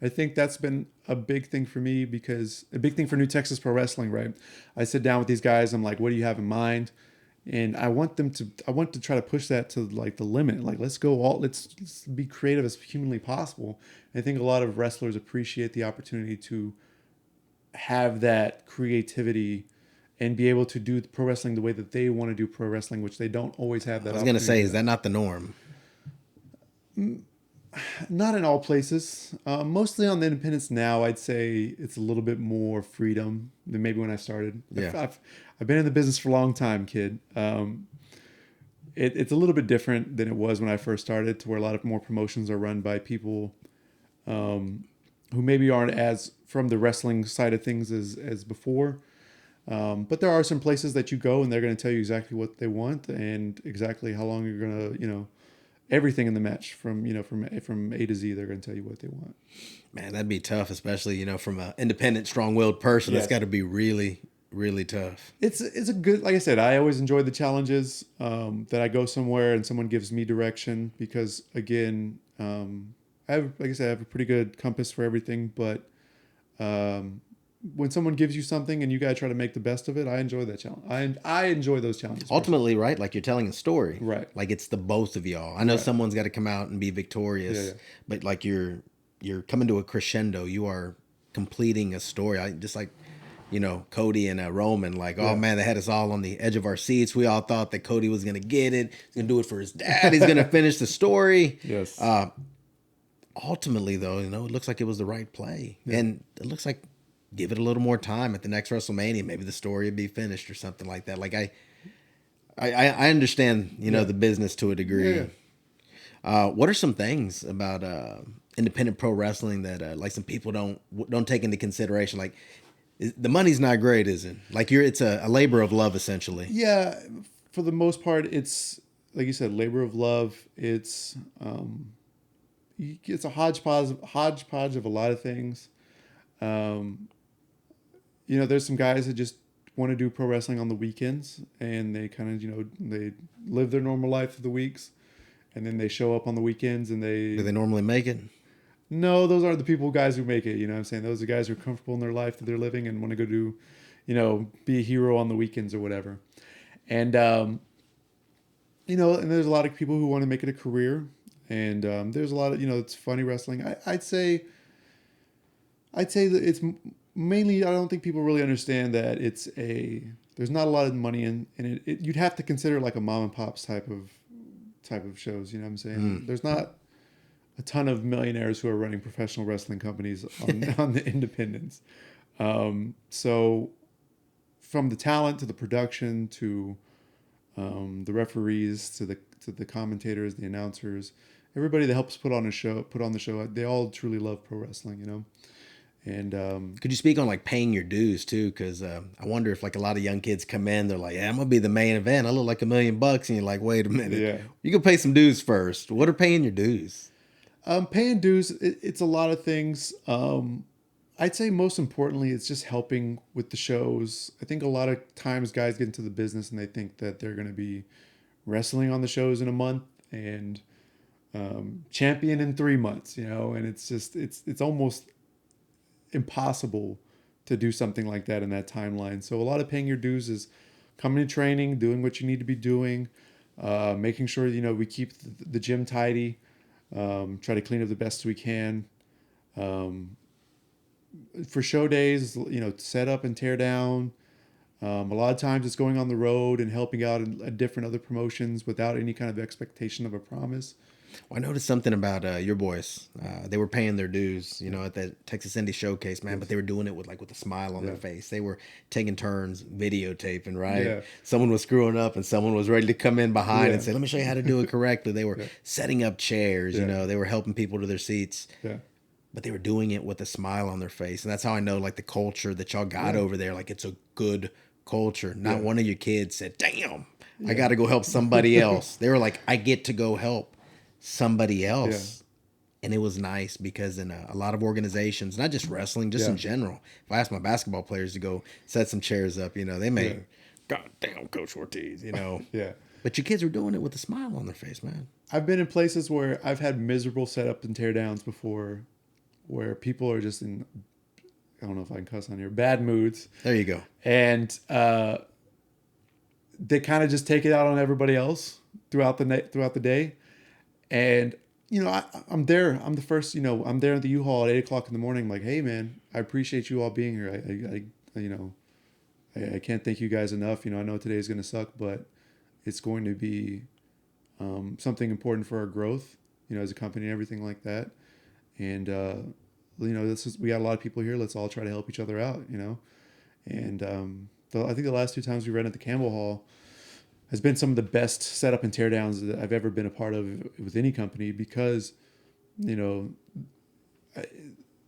I think that's been a big thing for me, because a big thing for New Texas Pro Wrestling, right? I sit down with these guys. I'm like, what do you have in mind? And I want to try to push that to like the limit. Like, let's be creative as humanly possible. And I think a lot of wrestlers appreciate the opportunity to have that creativity and be able to do pro wrestling the way that they want to do pro wrestling, which they don't always have that. I was going to say, is that not the norm? Not in all places. Mostly on the independents now, I'd say it's a little bit more freedom than maybe when I started. Yeah. I've been in the business for a long time, kid. It's a little bit different than it was when I first started, to where a lot of more promotions are run by people who maybe aren't as from the wrestling side of things as before. But there are some places that you go and they're going to tell you exactly what they want and exactly how long you're going to, everything in the match from A to Z. They're going to tell you what they want. Man, that'd be tough, especially, from an independent, strong-willed person. Yes. That's got to be really, really tough. It's a good, like I said, I always enjoy the challenges, that I go somewhere and someone gives me direction, because again, I have a pretty good compass for everything, but, when someone gives you something and you got to try to make the best of it, I enjoy that challenge. I enjoy those challenges. Ultimately, right? Like, you're telling a story. Right. Like, it's the both of y'all. I know someone's got to come out and be victorious, but like you're coming to a crescendo. You are completing a story. Just like, Cody and Roman, like, oh man, they had us all on the edge of our seats. We all thought that Cody was going to get it. He's going to do it for his dad. He's going to finish the story. Yes. Ultimately, though, it looks like it was the right play. Yeah. And it looks like, give it a little more time at the next WrestleMania. Maybe the story would be finished or something like that. Like, I understand, the business to a degree. Yeah. What are some things about independent pro wrestling that like some people don't take into consideration? Like, the money's not great, is it? Like, it's a labor of love, essentially. Yeah, for the most part, it's like you said, labor of love. It's a hodgepodge of a lot of things. There's some guys that just want to do pro wrestling on the weekends, and they kind of, they live their normal life for the weeks, and then they show up on the weekends and Do they normally make it? No, those aren't the guys who make it. You know what I'm saying? Those are guys who are comfortable in their life that they're living and want to go do, be a hero on the weekends or whatever. And, and there's a lot of people who want to make it a career, and there's a lot of, it's funny wrestling. I'd say that it's mainly, I don't think people really understand that there's there's not a lot of money in it. You'd have to consider like a mom and pops type of shows. You know what I'm saying? There's not a ton of millionaires who are running professional wrestling companies on the independents. So from the talent to the production to the referees to the commentators, the announcers, everybody that helps put on the show, they all truly love pro wrestling, you know. And could you speak on like paying your dues too? Because I wonder if like a lot of young kids come in, they're like, "Yeah, I'm gonna be the main event. I look like $1 million," and you're like, "Wait a minute, Yeah. You can pay some dues first." What are paying your dues? Paying dues, it's a lot of things. I'd say most importantly, it's just helping with the shows. I think a lot of times guys get into the business and they think that they're going to be wrestling on the shows in a month and champion in 3 months, you know, and it's just, it's almost impossible to do something like that in that timeline. So a lot of paying your dues is coming to training, doing what you need to be doing, making sure, you know, we keep the gym tidy, try to clean up the best we can. For show days, you know, set up and tear down. A lot of times it's going on the road and helping out in different other promotions without any kind of expectation of a promise. Well, I noticed something about your boys. They were paying their dues, you know, at the Texas Indie Showcase, man. But they were doing it with a smile on their face. They were taking turns videotaping, right? Yeah. Someone was screwing up, and someone was ready to come in behind and say, "Let me show you how to do it correctly." They were setting up chairs, you know. They were helping people to their seats. Yeah. But they were doing it with a smile on their face, and that's how I know, like, the culture that y'all got over there. Like, it's a good culture. Not one of your kids said, "Damn, I got to go help somebody else." They were like, "I get to go help somebody else." And it was nice because in a lot of organizations, not just wrestling, just in general, if I ask my basketball players to go set some chairs up, you know, they may, "God damn, Coach Ortiz," you know. But your kids were doing it with a smile on their face, man. I've been in places where I've had miserable setups and teardowns before, where people are just in, I don't know if I can cuss on here, bad moods. There you go. And they kind of just take it out on everybody else throughout the day. And, you know, I'm there. I'm the first, you know, I'm there at the U-Haul at 8 o'clock in the morning. I'm like, "Hey, man, I appreciate you all being here. You know, I can't thank you guys enough. You know, I know today's going to suck, but it's going to be something important for our growth, you know, as a company and everything like that. And, you know, we got a lot of people here. Let's all try to help each other out, you know. And I think the last 2 times we ran at the Campbell Hall has been some of the best setup and teardowns that I've ever been a part of with any company, because, you know,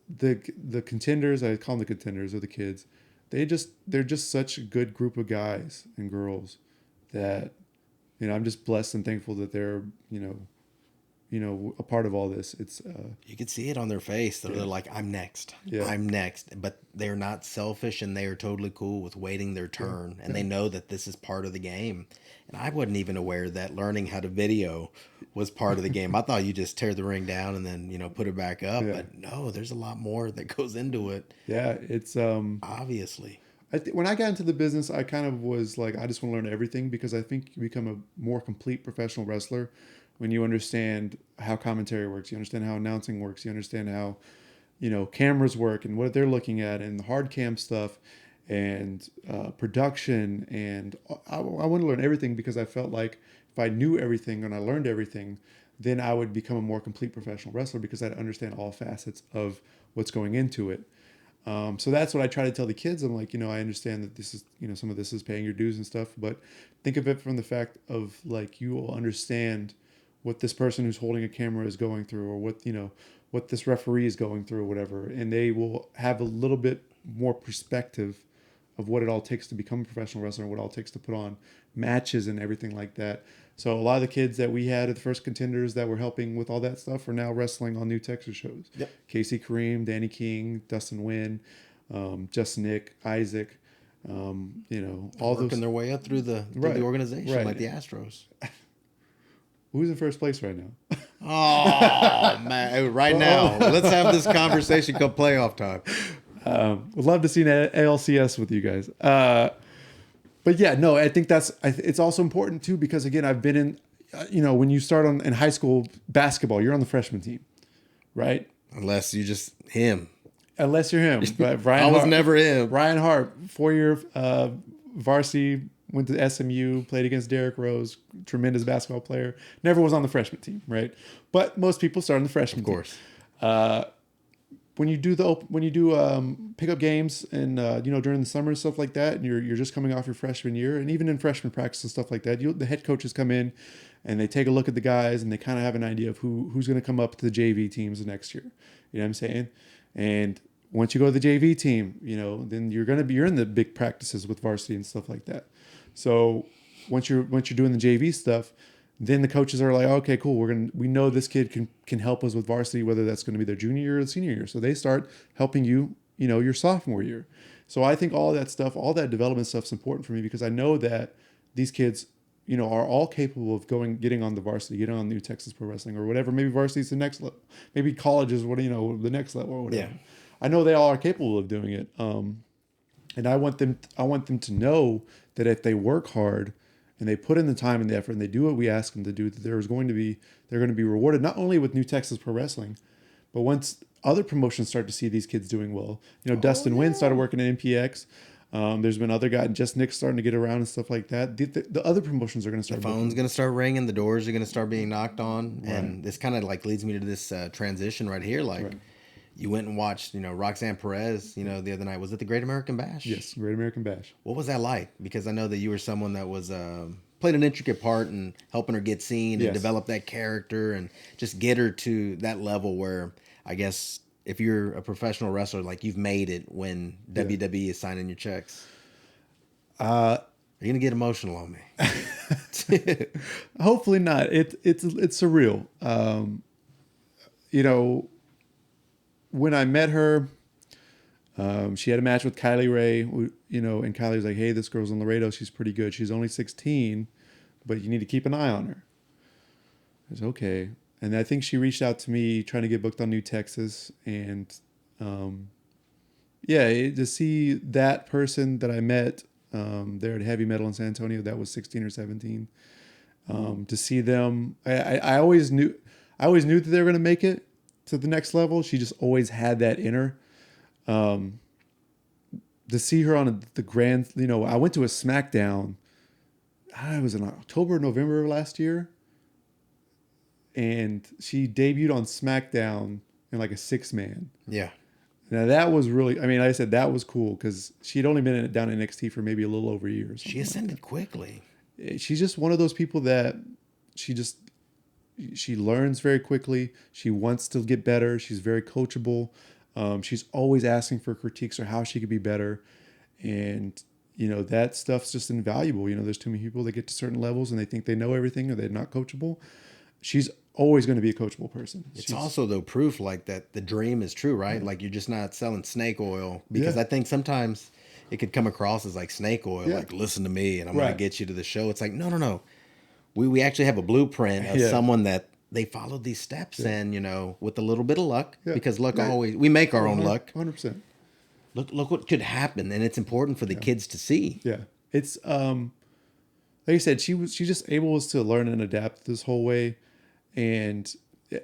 the contenders, I call them the contenders, or the kids, they're just such a good group of guys and girls that, you know, I'm just blessed and thankful that they're, you know, a part of all this. It's you can see it on their face. They're like, "I'm next. I'm next." But they're not selfish, and they are totally cool with waiting their turn. And they know that this is part of the game. And I wasn't even aware that learning how to video was part of the game. I thought you just tear the ring down and then, you know, put it back up. But no, there's a lot more that goes into it. Yeah, it's obviously. When I got into the business, I kind of was like, I just want to learn everything, because I think you become a more complete professional wrestler when you understand how commentary works, you understand how announcing works, you understand how, you know, cameras work and what they're looking at, and the hard cam stuff, and production. And I want to learn everything, because I felt like if I knew everything and I learned everything, then I would become a more complete professional wrestler, because I'd understand all facets of what's going into it. So that's what I try to tell the kids. I'm like, you know, I understand that this is, you know, some of this is paying your dues and stuff, but think of it from the fact of, like, you will understand what this person who's holding a camera is going through, or what, you know, what this referee is going through, or whatever. And they will have a little bit more perspective of what it all takes to become a professional wrestler, and what it all takes to put on matches and everything like that. So a lot of the kids that we had at the first contenders that were helping with all that stuff are now wrestling on new Texas shows. Yep. Casey Kareem, Danny King, Dustin Wynn, Justin Nick, Isaac, you know, all working those their way up through the organization, like the Astros. Who's in first place right now? Oh, man. Right now. Let's have this conversation come playoff time. Would love to see an ALCS with you guys. But yeah, no, I think it's also important too, because again, I've been in, you know, when you start in high school basketball, you're on the freshman team, right? Unless you just him. Unless you're him. But I was never him. Ryan Hart, 4-year varsity, went to SMU, played against Derrick Rose, tremendous basketball player. Never was on the freshman team, right? But most people start on the freshman Of course. team. When you do pickup games and during the summer and stuff like that, and you're just coming off your freshman year, and even in freshman practice and stuff like that, the head coaches come in and they take a look at the guys and they kind of have an idea of who's going to come up to the JV teams the next year. You know what I'm saying? And once you go to the JV team, then you're in the big practices with varsity and stuff like that. So once you're doing the JV stuff, then the coaches are like, okay, cool. We know this kid can help us with varsity, whether that's going to be their junior year or senior year. So they start helping you, your sophomore year. So I think all that stuff, all that development stuff is important for me because I know that these kids, are all capable of getting on the varsity, getting on New Texas Pro Wrestling or whatever. Maybe varsity is the next level. Maybe college is the next level or whatever. Yeah. I know they all are capable of doing it. And I want them to know that if they work hard and they put in the time and the effort and they do what we ask them to do, that they're going to be rewarded not only with New Texas Pro Wrestling, but once other promotions start to see these kids doing well. Dustin Wynn started working at NPX. There's been other guys, just Nick starting to get around and stuff like that. The other promotions are going to start. The phone's going to start ringing. The doors are going to start being knocked on, and this kind of like leads me to this transition right here. Like you went and watched, Roxanne Perez, the other night. Was it the Great American Bash? Yes, Great American Bash. What was that like? Because I know that you were someone that was played an intricate part in helping her get seen and develop that character and just get her to that level where I guess if you're a professional wrestler, like you've made it when WWE is signing your checks. You're gonna get emotional on me. Hopefully not. It's surreal. When I met her, she had a match with Kylie Ray, and Kylie was like, "Hey, this girl's on Laredo. She's pretty good. She's only 16, but you need to keep an eye on her." I was okay. And I think she reached out to me trying to get booked on New Texas. And to see that person that I met there at Heavy Metal in San Antonio, that was 16 or 17, to see them, I always knew that they were going to make it to the next level. She just always had that in her. To see her on the grand, I went to a SmackDown. It was in October, November of last year. And she debuted on SmackDown in like a 6-man. Yeah. Now that was really, like I said, that was cool because she'd only been down in NXT for maybe a little over a year. She ascended quickly. She's just one of those people that she learns very quickly. She wants to get better. She's very coachable. She's always asking for critiques or how she could be better. And, that stuff's just invaluable. There's too many people that get to certain levels and they think they know everything or they're not coachable. She's always going to be a coachable person. It's also though proof like that the dream is true, right? Like you're just not selling snake oil because I think sometimes it could come across as like snake oil, like listen to me and I'm going to get you to the show. It's like, no. We actually have a blueprint of someone that they followed these steps and, with a little bit of luck because luck always, we make our own luck. 100%. Look what could happen. And it's important for the kids to see. Yeah. It's, like I said, she just able to learn and adapt this whole way. And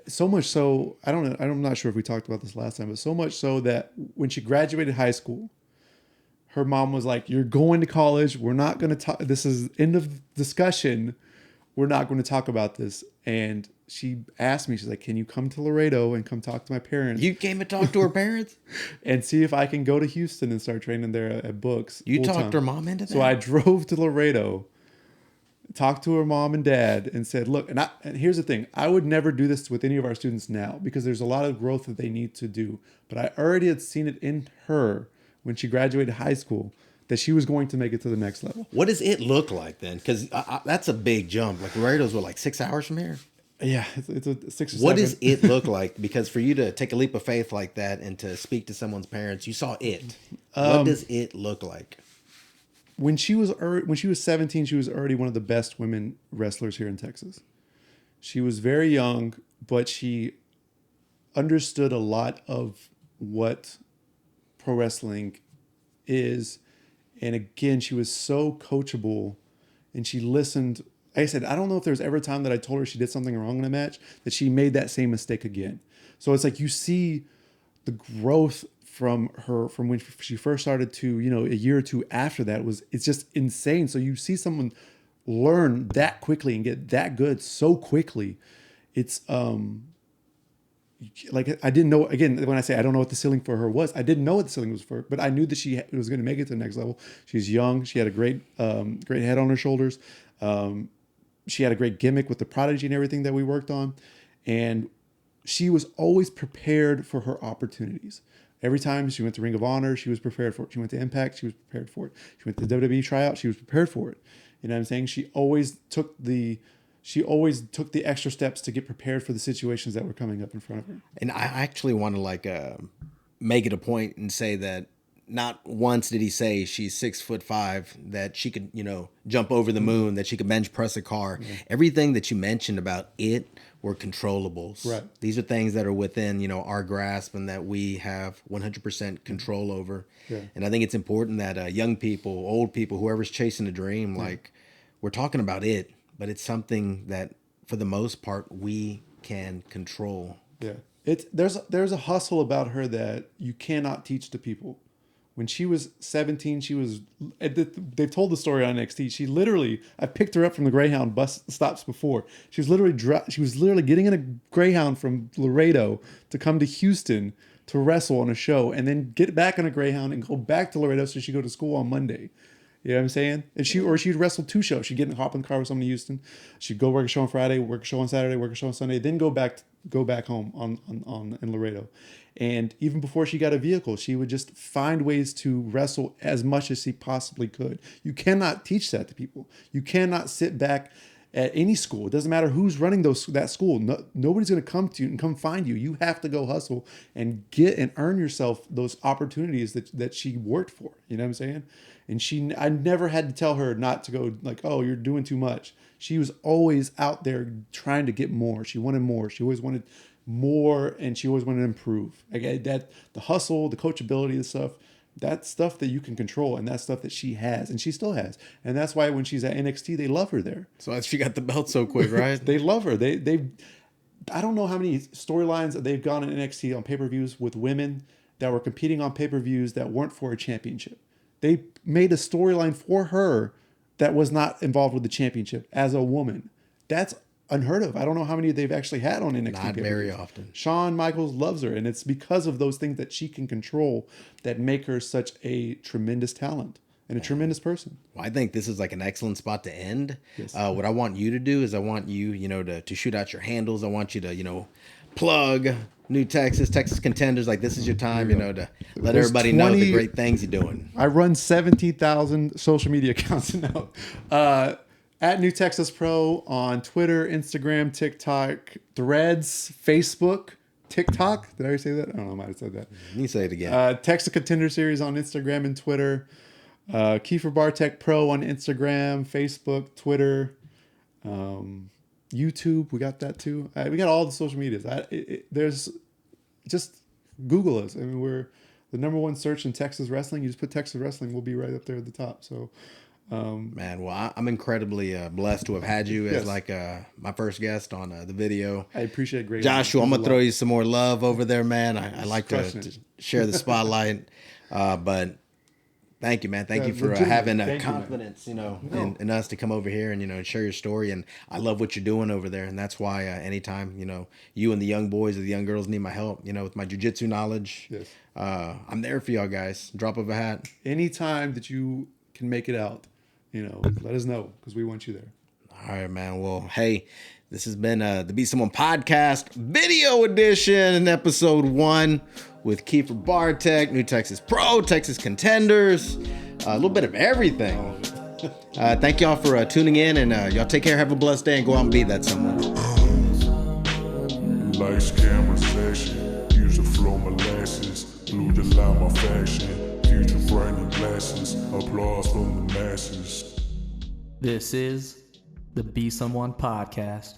so much so, I'm not sure if we talked about this last time, but so much so that when she graduated high school, her mom was like, "You're going to college. We're not going to talk. This is end of discussion. We're not going to talk about this." And she asked me, she's like, "Can you come to Laredo and come talk to my parents?" You came and talked to her parents? And see if I can go to Houston and start training there at Books. You talked her mom into that? So I drove to Laredo, talked to her mom and dad and said, "Look," and here's the thing. I would never do this with any of our students now because there's a lot of growth that they need to do. But I already had seen it in her when she graduated high school that she was going to make it to the next level. What does it look like then? Because that's a big jump. Like Laredo's 6 hours from here? Yeah, it's a 6 or 7. What does it look like? Because for you to take a leap of faith like that and to speak to someone's parents, you saw it. What does it look like? When she was 17, she was already one of the best women wrestlers here in Texas. She was very young, but she understood a lot of what pro wrestling is. And again, she was so coachable and she listened. Like I said, I don't know if there was ever a time that I told her she did something wrong in a match that she made that same mistake again. So it's like you see the growth from when she first started to, a year or two after that it's just insane. So you see someone learn that quickly and get that good so quickly. It's like, I didn't know, again, when I say I don't know what the ceiling for her was, I didn't know what the ceiling was for her, but I knew that she was going to make it to the next level. She's young. She had a great head on her shoulders. She had a great gimmick with the Prodigy and everything that we worked on. And she was always prepared for her opportunities. Every time she went to Ring of Honor, she was prepared for it. She went to Impact, she was prepared for it. She went to WWE tryout, she was prepared for it. You know what I'm saying? She always took the extra steps to get prepared for the situations that were coming up in front of her. And I actually want to make it a point and say that not once did he say she's 6'5", that she could, jump over the moon, that she could bench press a car. Yeah. Everything that you mentioned about it were controllables. Right. These are things that are within, our grasp and that we have 100% control over. Yeah. And I think it's important that young people, old people, whoever's chasing a dream, like, we're talking about it, but it's something that for the most part we can control. Yeah. There's a hustle about her that you cannot teach to people. When she was 17, they've told the story on NXT. She literally, I picked her up from the Greyhound bus stops before. She was literally getting in a Greyhound from Laredo to come to Houston to wrestle on a show, and then get back on a Greyhound and go back to Laredo so she go to school on Monday. You know what I'm saying? And she'd wrestle 2 shows. She'd hop in the car with someone in Houston. She'd go work a show on Friday, work a show on Saturday, work a show on Sunday, then go back home in Laredo. And even before she got a vehicle, she would just find ways to wrestle as much as she possibly could. You cannot teach that to people. You cannot sit back at any school. It doesn't matter who's running that school. Nobody's going to come to you and come find you. You have to go hustle and get and earn yourself those opportunities that she worked for. You know what I'm saying? And I never had to tell her not to go, like, oh, you're doing too much. She was always out there trying to get more. She wanted more. She always wanted more, and she always wanted to improve. Like, that, the hustle, the coachability and stuff, that's stuff that you can control, and that's stuff that she has, and she still has. And that's why when she's at NXT, they love her there. So she got the belt so quick, right? They love her. I don't know how many storylines that they've gone in NXT on pay-per-views with women that were competing on pay-per-views that weren't for a championship. They made a storyline for her that was not involved with the championship as a woman. That's unheard of. I don't know how many they've actually had on NXT. Not very often. Shawn Michaels loves her, and it's because of those things that she can control that make her such a tremendous talent and a tremendous person. Well, I think this is like an excellent spot to end. Yes. What I want you to do is I want you, to shoot out your handles. I want you to, plug New Texas Contenders. Like, this is your time, to let everybody know the great things you're doing. I run 17,000 social media accounts now. At New Texas Pro on Twitter, Instagram, TikTok, Threads, Facebook, TikTok. Did I already say that? I don't know. I might have said that. You say it again. Texas Contender Series on Instagram and Twitter. Kiefer Bartek Pro on Instagram, Facebook, Twitter, YouTube. We got that too. We got all the social medias. There's just Google us. I mean, we're the #1 search in Texas wrestling. You just put Texas wrestling, we'll be right up there at the top. So. Man, well, I'm incredibly blessed to have had you as my first guest on the video. I appreciate it greatly. Joshua, I'm gonna throw you some more love over there, man. I like to share the spotlight, but thank you, man. Thank you for having confidence, in us to come over here and share your story. And I love what you're doing over there, and that's why anytime you and the young boys or the young girls need my help, with my jiu-jitsu knowledge, yes, I'm there for y'all guys. Drop of a hat. Anytime that you can make it out. Let us know because we want you there. All right, man. Well, hey, this has been the Be Someone podcast video edition, episode 1 with Kiefer Bartek, New Texas Pro, Texas Contenders, a little bit of everything. Thank y'all for tuning in, and y'all take care. Have a blessed day, and go out and be that someone. Lights, camera, session. Use the flow, molasses. Blue the line, my fashion. Future brightening glasses, applause from the masses. This is the Be Someone podcast.